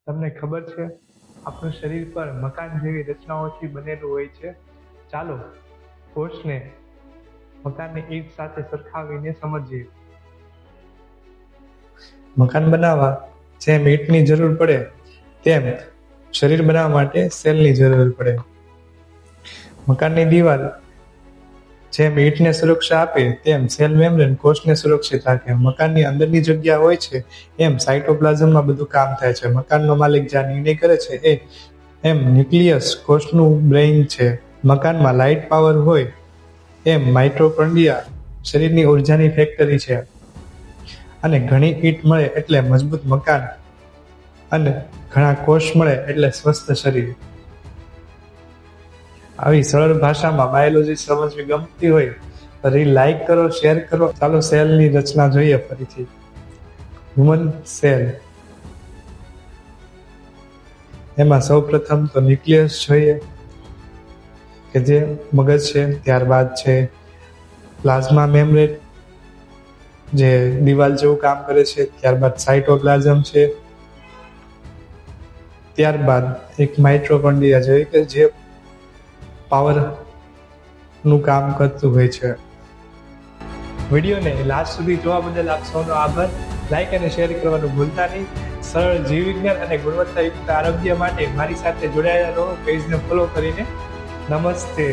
તમને ખબર છે, આપણું શરીર પર મકાન જેવી રચનાઓથી બનેલું હોય છે. ચાલો કોષને મકાનની ઈંટ સાથે સરખાવીને સમજીએ. મકાન બનાવવા જેમ ઈંટની જરૂર પડે તેમ શરીર બનાવવા માટે સેલની જરૂર પડે. મકાનની દિવાલ જેમ ઈંટને સુરક્ષા આપે તેમ સેલ મેમ્બ્રેન કોષને સુરક્ષિત રાખે. મકાનની અંદરની જગ્યા હોય છે એમ સાયટોપ્લાઝમમાં બધું કામ થાય છે. મકાનનો માલિક જ્યાં નિર્ણય કરે છે એમ ન્યુક્લિયસ કોષનું બ્રેઇન છે. મકાનમાં લાઇટ પાવર હોય એમ માઇટોકોન્ડ્રિયા શરીરની ઉર્જાની ફેક્ટરી છે. અને ઘણી ઈંટ મળે એટલે મજબૂત મકાન અને ઘણા કોષ મળે એટલે સ્વસ્થ શરીર. આવી સરળ ભાષામાં બાયોલોજી સમજવી ગમતી હોય તો લાઈક કરો, શેર કરો. ચાલો સેલની રચના જોઈએ ફરીથી. હ્યુમન સેલ, એમાં સૌ પ્રથમ તો ન્યુક્લિયસ જોઈએ કે જે મગજ છે. ત્યારબાદ છે પ્લાઝમા મેમ્બ્રેન જે દિવાલ જેવું કામ કરે છે. ત્યારબાદ સાયટોપ્લાઝમ છે. ત્યારબાદ એક માઇટોકોન્ડ્રિયા જોઈએ કે જે પાવર નું કામ કરતું હોય છે. વિડીયોને લાસ્ટ સુધી જોવા બદલ આપ સૌનો આભાર. લાઈક અને શેર કરવાનું ભૂલતા નહીં. સરળ જીવ વિજ્ઞાન અને ગુણવત્તાયુક્ત આરોગ્ય માટે મારી સાથે જોડાયેલા રહો. પેજને ફોલો કરીને. નમસ્તે.